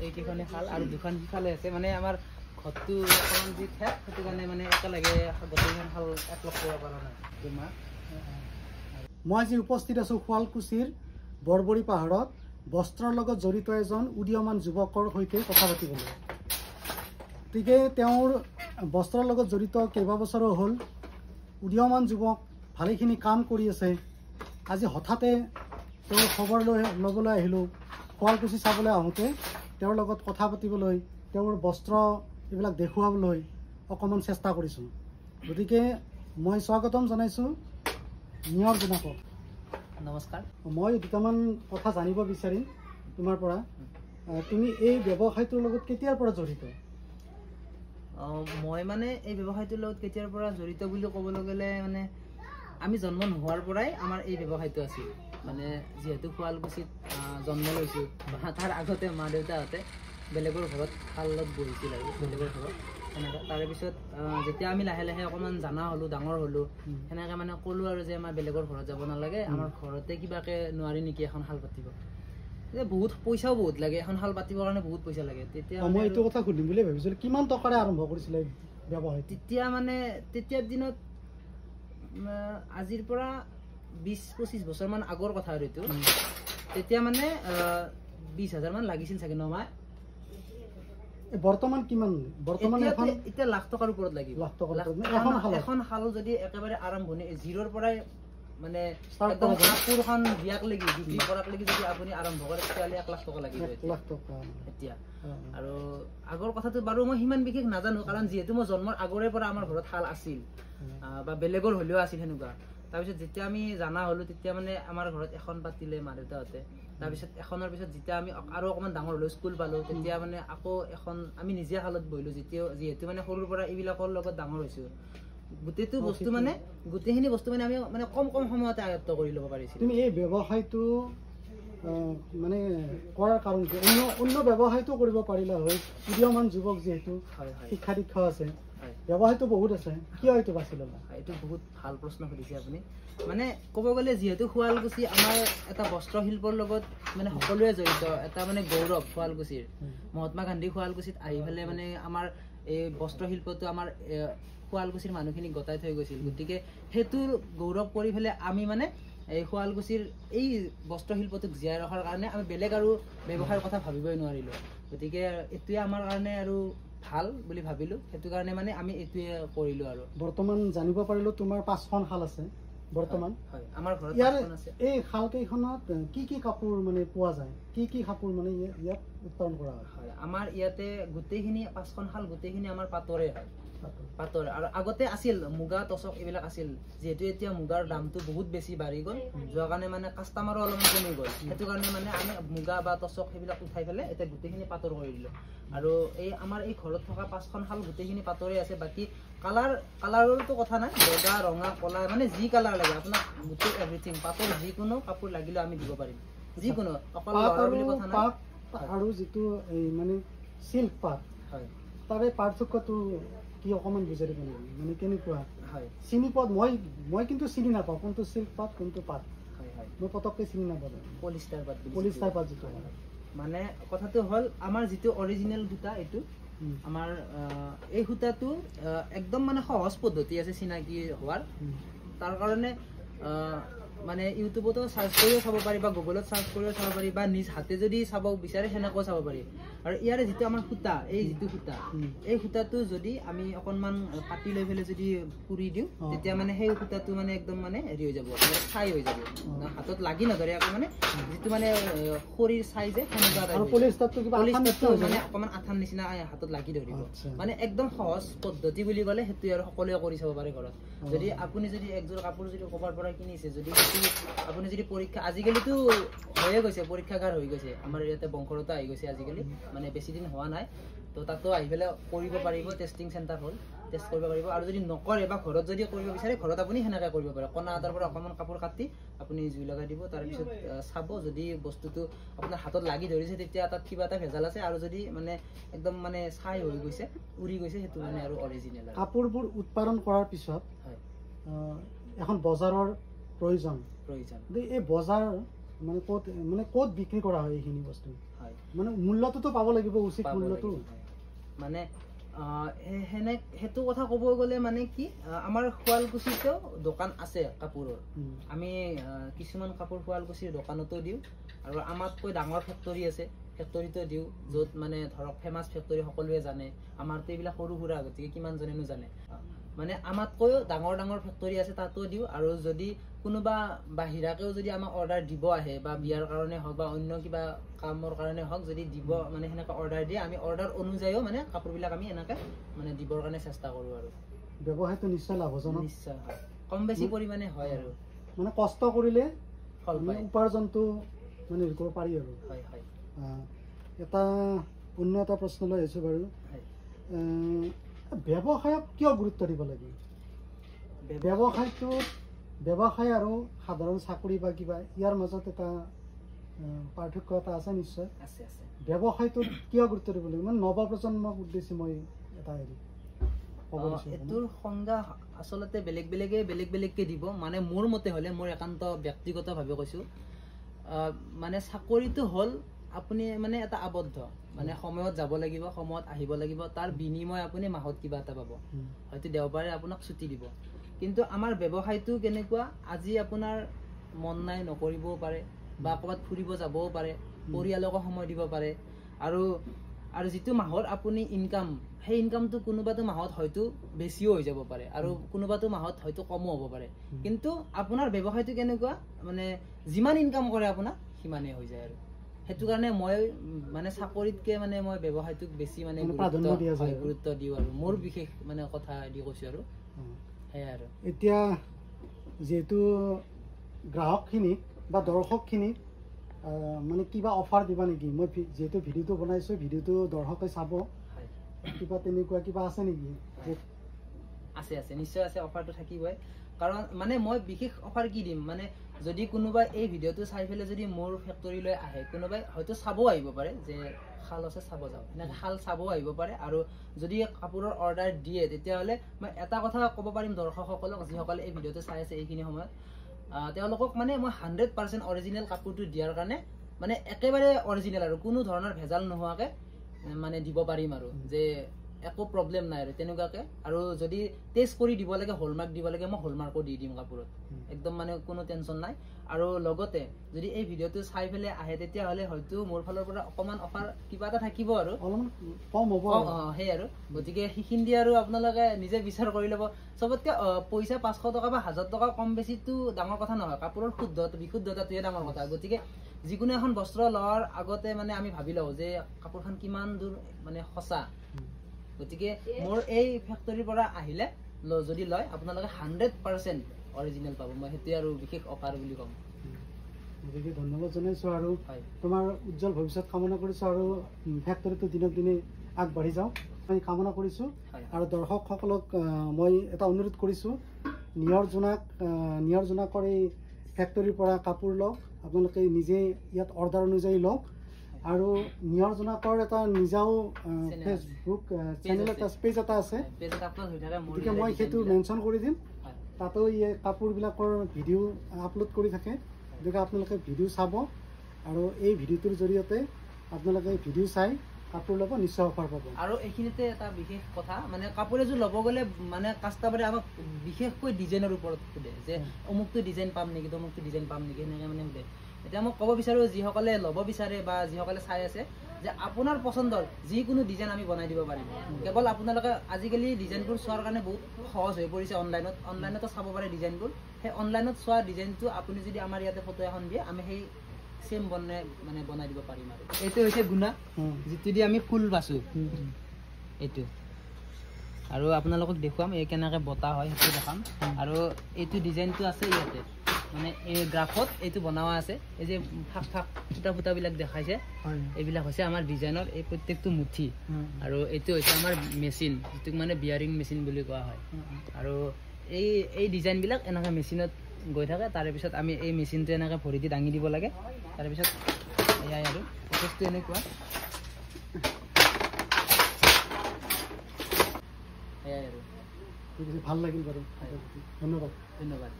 এইকেইখনে শাল আৰু দুখন সিফালে আছে মানে আমাৰ ঘৰটো অকণমান যি ঠেক সেইটো কাৰণে মানে একেলগে গোটেইখন শাল একলগ কৰিব পৰা নাই দুমাহ। মই আজি উপস্থিত আছোঁ শুৱালকুছিৰ বৰবৰী পাহাৰত বস্ত্ৰৰ লগত জড়িত এজন উদীয়মান যুৱকৰ সৈতে কথা পাতিবলৈ। গতিকে তেওঁৰ বস্ত্ৰৰ লগত জড়িত কেইবাবছৰো হ'ল, উদীয়মান যুৱক, ভালেখিনি কাম কৰি আছে। আজি হঠাতে তেওঁৰ খবৰ ল'বলৈ আহিলোঁ। শুৱালকুছি চাবলৈ আহোঁতে তেওঁৰ লগত কথা পাতিবলৈ, তেওঁৰ বস্ত্ৰ এইবিলাক দেখুৱাবলৈ অকণমান চেষ্টা কৰিছোঁ। গতিকে মই স্বাগতম জনাইছোঁ নিয়ৰ জোনাকক। নমস্কাৰ। মই দুটামান কথা জানিব বিচাৰিম তোমাৰ পৰা। তুমি এই ব্যৱসায়টোৰ লগত কেতিয়াৰ পৰা জড়িত? মই মানে এই ব্যৱসায়টোৰ লগত কেতিয়াৰ পৰা জড়িত বুলি ক'বলৈ গ'লে মানে আমি জন্ম নোহোৱাৰ পৰাই আমাৰ এই ব্যৱসায়টো আছিল। মানে যিহেতু শুৱালকুছিত জন্ম লৈছোঁ, তাৰ আগতে মা দেউতাহঁতে বেলেগৰ ঘৰত শালত বহিছিল আৰু বেলেগৰ ঘৰত সেনেকৈ। তাৰেপিছত যেতিয়া আমি লাহে লাহে অকণমান জনা হ'লোঁ, ডাঙৰ হ'লোঁ, সেনেকৈ মানে ক'লোঁ আৰু যে আমাৰ বেলেগৰ ঘৰত যাব নালাগে, আমাৰ ঘৰতে কিবাকৈ নোৱাৰি নেকি এখন শাল পাতিব। বহুত পইচাও বহুত লাগে, এখন শাল পাতিবৰ কাৰণে বহুত পইচা লাগে। তেতিয়া মই এইটো কথা সুধিম বুলি ভাবিছিলোঁ, কিমান টকাৰে আৰম্ভ কৰিছিলে ব্যৱসায়? তেতিয়া মানে তেতিয়াৰ দিনত আজিৰ পৰা 20-25 বছৰমান আগৰ কথা আৰু এইটো। তেতিয়া মানে 20,000 মান লাগিছিল চাগে নমাহ। বৰ্তমান কিমান? বৰ্তমান এতিয়া লাখ টকাৰ ওপৰত লাগিব। এখন শাল যদি একেবাৰে আৰম্ভণি জিৰ'ৰ পৰাই মানে একদম কাপোৰখন বিয়াক লাগি বিক্ৰী কৰাক লাগি যদি আপুনি আৰম্ভ কৰে তেতিয়াহ'লে 1 লাখ টকা লাগিব এতিয়া। আৰু আগৰ কথাটো বাৰু মই সিমান বিশেষ নাজানো, কাৰণ যিহেতু মই জন্মৰ আগৰে পৰা আমাৰ ঘৰত শাল আছিল বা বেলেগৰ হ'লেও আছিল সেনেকুৱা। তাৰপিছত যেতিয়া আমি জনা হ'লোঁ তেতিয়া মানে আমাৰ ঘৰত এখন পাতিলে মা দেউতাহঁতে। তাৰপিছত এখনৰ পিছত যেতিয়া আমি আৰু অকণমান ডাঙৰ হ'লোঁ, স্কুল পালোঁ, তেতিয়া মানে আকৌ এখন আমি নিজে শালত বহিলোঁ। যিহেতু মানে সৰুৰ পৰা এইবিলাকৰ লগত ডাঙৰ হৈছোঁ, গোটেইটো বস্তু মানে গোটেইখিনি বস্তু মানে আমি মানে কম সময়তে আয়ত্ব কৰি ল'ব পাৰিছিলোঁ। তুমি এই ব্যৱসায়টো মানে কৰাৰ কাৰণ কি? অন্য ব্যৱসায়টো কৰিব পাৰিলা হয়, উদীয়মান যুৱক যিহেতু, শিক্ষা দীক্ষা আছে, ব্যৱসায়টো বহুত আছে, কিয় এইটো বাছি ল'লা? এইটো বহুত ভাল প্ৰশ্ন সুধিছে আপুনি। মানে ক'ব গ'লে যিহেতু শুৱালকুছি আমাৰ এটা বস্ত্ৰ শিল্পৰ লগত মানে সকলোৱে জড়িত, এটা মানে গৌৰৱ শুৱালকুছিৰ। মহাত্মা গান্ধী শুৱালকুছিত আহি পেলাই মানে আমাৰ এই বস্ত্ৰ শিল্পটো আমাৰ শুৱালকুছিৰ মানুহখিনিক গতাই থৈ গৈছিল। গতিকে সেইটো গৌৰৱ কৰি পেলাই আমি মানে এই শুৱালকুছিৰ এই বস্ত্ৰ শিল্পটোক জীয়াই ৰখাৰ কাৰণে আমি বেলেগ আৰু ব্যৱসায়ৰ কথা ভাবিবই নোৱাৰিলোঁ। গতিকে এইটোৱে আমাৰ কাৰণে আৰু ভাল বুলি ভাবিলোঁ, সেইটো কাৰণে মানে আমি এইটোৱে কৰিলোঁ। আৰু বৰ্তমান জানিব পাৰিলোঁ তোমাৰ 5খন শাল আছে বৰ্তমান। হয়, আমাৰ ঘৰত আছে। এই শাল কেইখনত কি কি কাপোৰ মানে পোৱা যায়? কি কি কাপোৰ মানে ইয়াত উৎপাদন কৰা হয়? আমাৰ ইয়াতে গোটেইখিনি 5খন শাল গোটেইখিনি আমাৰ পাতৰে হয়, পাতৰ। আৰু আগতে আছিল মুগা, টচক এইবিলাক আছিল। যিহেতু এতিয়া মুগাৰ দামটো বহুত বেছি বাঢ়ি গ'ল, যোৱা কাৰণে মানে কাষ্টমাৰো অলপমান কমি গ'ল। সেইটো কাৰণে মানে আমি মুগা বা টচক সেইবিলাক উঠাই পেলাই এতিয়া গোটেইখিনি পাতৰ কৰি দিলোঁ। আৰু এই আমাৰ এই ঘৰত থকা 5খন শাল গোটেইখিনি পাতৰে আছে। বাকী কালাৰৰতো কথা নাই, বগা, ৰঙা, কলা, মানে যি কালাৰ লাগে আপোনাক গোটেই এভৰিথিং, পাতৰ যিকোনো কাপোৰ লাগিলেও আমি দিব পাৰিম, যিকোনো। অকল বুলি কথা নাই। আৰু যিটো এই মানে চিল্ক পাত, হয়, তাৰে পাৰ্থক্যটো কি অকণমান বুজাই দিব নেকি? মানে কেনেকুৱা? হয়, চিনি পোৱা মই কিন্তু চিনি নাপাওঁ কোনটো চিল্ক পাত কোনটো পাত। মই পটককৈ চিনি নাপাওঁ। পলিষ্টাৰ পাত যিটো মানে কথাটো হ'ল আমাৰ যিটো অৰিজিনেল সূতা, এইটো আমাৰ এই সূতাটো একদম মানে সহজ পদ্ধতি আছে চিনাকি হোৱাৰ। তাৰ কাৰণে মানে ইউটিউবতো চাৰ্চ কৰিও চাব পাৰি বা গুগলত চাৰ্চ কৰিও চাব পাৰি বা নিজ হাতে যদি চাব বিচাৰে সেনেকৈও চাব পাৰি। আৰু ইয়াৰে যিটো আমাৰ সূতা, এই যিটো সূতা, এই সূতাটো যদি আমি অকণমান কাটি লৈ পেলাই যদি পুৰি দিওঁ তেতিয়া মানে সেই সূতাটো মানে একদম মানে হেৰি হৈ যাব, ছাই হৈ যাব, হাতত লাগি নধৰে। আকৌ মানে যিটো মানে খৰিৰ ছাই যে সেনেকুৱা মানে অকণমান আঠাৰ নিচিনা হাতত লাগি ধৰিব। মানে একদম সহজ পদ্ধতি বুলি ক'লে সেইটোৱে, আৰু সকলোৱে কৰি চাব পাৰে ঘৰত। যদি আপুনি যদি একযোৰ কাপোৰ যদি ক'ৰবাৰ পৰা কিনিছে, যদি আপুনি যদি পৰীক্ষা, আজিকালিতো হৈয়ে গৈছে, পৰীক্ষাগাৰ হৈ গৈছে আমাৰ ইয়াতে বংশৰতো আহি গৈছে আজিকালি, মানে বেছি দিন হোৱা নাই। তো তাতো আহি পেলাই কৰিব পাৰিব, টেষ্টিং চেণ্টাৰ হ'ল, টেষ্ট কৰিব পাৰিব। আৰু যদি নকৰে বা ঘৰত যদি কৰিব বিচাৰে, ঘৰত আপুনি সেনেকৈ কৰিব পাৰে। কণা এটাৰ পৰা অকণমান কাপোৰ কাটি আপুনি জুই লগাই দিব, তাৰপিছত চাব যদি বস্তুটো আপোনাৰ হাতত লাগি ধৰিছে তেতিয়া তাত কিবা এটা ভেজাল আছে। আৰু যদি মানে একদম মানে ছাই হৈ গৈছে, উৰি গৈছে, সেইটো মানে আৰু অৰিজিনেল। কাপোৰবোৰ উৎপাদন কৰাৰ পিছত এখন বজাৰৰ প্ৰয়োজন। এই বজাৰ মানে ক'ত বিক্ৰী কৰা হয় এইখিনি বস্তু? মানে মূল্যটোতো পাব লাগিব, উচিত মূল্যটো। মানে সেইটো কথা ক'ব গ'লে মানে কি আমাৰ শুৱালকুছিতো দোকান আছে কাপোৰৰ। আমি কিছুমান কাপোৰ শুৱালকুছিৰ দোকানতো দিওঁ, আৰু আমাতকৈ ডাঙৰ ফেক্টৰী আছে, ফেক্টৰীতো দিওঁ, য'ত মানে ধৰক ফেমাছ ফেক্টৰী সকলোৱে জানে। আমাৰতো এইবিলাক সৰু সুৰা, গতিকে কিমান জনেনো জানে। মানে আমাতকৈও ডাঙৰ ডাঙৰ ফেক্টৰী আছে, তাতো দিওঁ। আৰু যদি কোনোবা বাহিৰাকেও যদি আমাক অৰ্ডাৰ দিব আহে, বা বিয়াৰ কাৰণে হওক বা অন্য কিবা কামৰ কাৰণে হওক, যদি দিব মানে সেনেকৈ অৰ্ডাৰ দিয়ে, আমি অৰ্ডাৰ অনুযায়ীও মানে কাপোৰবিলাক আমি এনেকৈ মানে দিবৰ কাৰণে চেষ্টা কৰোঁ। আৰু ব্যৱসায়টো নিশ্চয় লাভজনক, নিশ্চয় হয়, কম বেছি পৰিমাণে হয়। আৰু মানে কষ্ট কৰিলে ফল পায়, উপাৰ্জনটো মানে হেৰি কৰিব পাৰি। আৰু হয় হয়। এটা অন্য এটা প্ৰশ্ন লৈ আহিছোঁ বাৰু, ব্যৱসায়ক কিয় গুৰুত্ব দিব লাগে? ব্যৱসায় আৰু সাধাৰণ চাকৰি বা কিবা ইয়াৰ মাজত এটা পাৰ্থক্য এটা আছে, নিশ্চয় আছে আছে। ব্যৱসায়টোত কিয় গুৰুত্ব দিব লাগে? মানে নৱপ্ৰজন্মক উদ্দেশ্যি মই এটা হেৰি এইটোৰ সংজ্ঞা আচলতে বেলেগ বেলেগকে দিব। মানে মোৰ মতে হ'লে, মোৰ একান্ত ব্যক্তিগতভাৱে কৈছোঁ, মানে চাকৰিটো হ'ল আপুনি মানে এটা আবদ্ধ, মানে সময়ত যাব লাগিব, সময়ত আহিব লাগিব, তাৰ বিনিময় আপুনি মাহত কিবা এটা পাব, হয়তো দেওবাৰে আপোনাক ছুটি দিব। কিন্তু আমাৰ ব্যৱসায়টো কেনেকুৱা, আজি আপোনাৰ মন নাই নকৰিবও পাৰে, বা ক'ৰবাত ফুৰিব যাবও পাৰে, পৰিয়ালকো সময় দিব পাৰে। আৰু যিটো মাহৰ আপুনি ইনকাম, সেই ইনকামটো কোনোবাটো মাহত হয়তো বেছিও হৈ যাব পাৰে, আৰু কোনোবাটো মাহত হয়তো কমো হ'ব পাৰে। কিন্তু আপোনাৰ ব্যৱসায়টো কেনেকুৱা, মানে যিমান ইনকাম কৰে আপোনাৰ সিমানেই হৈ যায়। আৰু সেইটো কাৰণে মই মানে চাকৰিতকে মানে মই ব্যৱসায়টোক বেছি মানে গুৰুত্ব দিওঁ। আৰু মোৰ বিশেষ মানে কথা দি কৈছোঁ। আৰু সেয়াই। আৰু এতিয়া যিহেতু গ্ৰাহকখিনিক বা দৰ্শকখিনিক মানে কিবা অফাৰ দিবা নেকি? মই যিহেতু ভিডিঅ'টো বনাইছোঁ, ভিডিঅ'টো দৰ্শকে চাব, কিবা তেনেকুৱা কিবা আছে নেকি? আছে আছে, নিশ্চয় আছে, অফাৰটো থাকিবই। কাৰণ মানে মই বিশেষ অফাৰ কি দিম, মানে যদি কোনোবাই এই ভিডিঅ'টো চাই পেলাই যদি মোৰ ফেক্টৰীলৈ আহে, কোনোবাই হয়তো চাবও আহিব পাৰে, যে শাল আছে চাব যাওঁ, এনেকৈ শাল চাবও আহিব পাৰে। আৰু যদি কাপোৰৰ অৰ্ডাৰ দিয়ে, তেতিয়াহ'লে মই এটা কথা ক'ব পাৰিম দৰ্শকসকলক, যিসকলে এই ভিডিঅ'টো চাই আছে এইখিনি সময়ত, তেওঁলোকক মানে মই 100% অৰিজিনেল কাপোৰটো দিয়াৰ কাৰণে, মানে একেবাৰে অৰিজিনেল আৰু কোনো ধৰণৰ ভেজাল নোহোৱাকৈ মানে দিব পাৰিম। আৰু যে একো প্ৰব্লেম নাই আৰু তেনেকুৱাকৈ। আৰু যদি টেষ্ট কৰি দিব লাগে, হলমাৰ্ক দিব লাগে, মই হলমাৰ্কো দি দিম কাপোৰত, একদম মানে কোনো টেনশ্যন নাই। আৰু লগতে যদি এই ভিডিঅ'টো চাই পেলাই আহে, তেতিয়াহ'লে হয়তো মোৰ ফালৰ পৰা অকণমান অফাৰ কিবা এটা থাকিব, আৰু কম হ'ব। সেই আৰু গতিকে সেইখিনি দিয়ে আৰু আপোনালোকে নিজে বিচাৰ কৰি ল'ব। চবতকৈ পইচা 500 টকা বা 1000 টকা কম বেছিটো ডাঙৰ কথা নহয়, কাপোৰৰ বিশুদ্ধতাটোৱে ডাঙৰ কথা। গতিকে যিকোনো এখন বস্ত্ৰ লোৱাৰ আগতে মানে আমি ভাবি লওঁ যে কাপোৰখন কিমান দূৰ মানে সঁচা। গতিকে মোৰ এই ফেক্টৰীৰ পৰা আহিলে যদি লয়, আপোনালোকে 100% অৰিজিনেল পাব। মই সেইটোৱে আৰু বিশেষ অফাৰ বুলি ক'ম। গতিকে ধন্যবাদ জনাইছোঁ, আৰু তোমাৰ উজ্জ্বল ভৱিষ্যত কামনা কৰিছোঁ, আৰু ফেক্টৰীটো দিনক দিনে আগবাঢ়ি যাওঁ আমি কামনা কৰিছোঁ। আৰু দৰ্শকসকলক মই এটা অনুৰোধ কৰিছোঁ, নিয়ৰ জোনাকৰ এই ফেক্টৰীৰ পৰা কাপোৰ লওক, আপোনালোকে নিজে ইয়াত অৰ্ডাৰ অনুযায়ী লওক। আৰু নিয়ৰ জোনাকৰ এটা নিজাও ফেচবুক চেনেল এটা পেজ এটা আছে, গতিকে মই সেইটো মেনশ্যন কৰি দিম। তাতো এই কাপোৰবিলাকৰ ভিডিঅ' আপলোড কৰি থাকে, গতিকে আপোনালোকে ভিডিঅ' চাব, আৰু এই ভিডিঅ'টোৰ জৰিয়তে আপোনালোকে ভিডিঅ' চাই কাপোৰ ল'ব, নিশ্চয় অফাৰ পাব। আৰু এইখিনিতে এটা বিশেষ কথা, মানে কাপোৰ এযোৰ ল'ব গ'লে মানে কাষ্টমাৰে আমাক বিশেষকৈ ডিজাইনৰ ওপৰত সোধে, যে অমুকটো ডিজাইন পাম নেকি, তমুকটো ডিজাইন পাম নেকি, সেনেকৈ মানে সোধে। এতিয়া মই ক'ব বিচাৰোঁ, যিসকলে ল'ব বিচাৰে বা যিসকলে চাই আছে, যে আপোনাৰ পচন্দৰ যিকোনো ডিজাইন আমি বনাই দিব পাৰিম। কেৱল আপোনালোকে আজিকালি ডিজাইনবোৰ চোৱাৰ কাৰণে বহুত সহজ হৈ পৰিছে, অনলাইনতো চাব পাৰে ডিজাইনবোৰ। সেই অনলাইনত চোৱা ডিজাইনটো আপুনি যদি আমাৰ ইয়াতে ফটো এখন দিয়ে, আমি সেই সেম বনাই দিব পাৰিম। আৰু এইটো হৈছে গুণা, যিটো দি আমি ফুল বাচোঁ, এইটো। আৰু আপোনালোকক দেখুৱাম এই কেনেকৈ বতা হয়, সেইটো দেখাম। আৰু এইটো ডিজাইনটো আছে ইয়াতে, মানে এই গ্ৰাফত এইটো বনোৱা আছে। এই যে ফুটাবিলাক দেখাইছে, এইবিলাক হৈছে আমাৰ ডিজাইনৰ এই প্ৰত্যেকটো মুঠি। আৰু এইটো হৈছে আমাৰ মেচিন, যিটোক মানে বিয়াৰিং মেচিন বুলি কোৱা হয়। আৰু এই ডিজাইনবিলাক এনেকৈ মেচিনত গৈ থাকে, তাৰে পিছত আমি এই মেচিনটো এনেকৈ ভৰি দি দাঙি দিব লাগে। তাৰপিছত এয়াই আৰু প্ৰচেছটো এনেকুৱা, এয়াই আৰু। ভাল লাগিল বাৰু, ধন্যবাদ।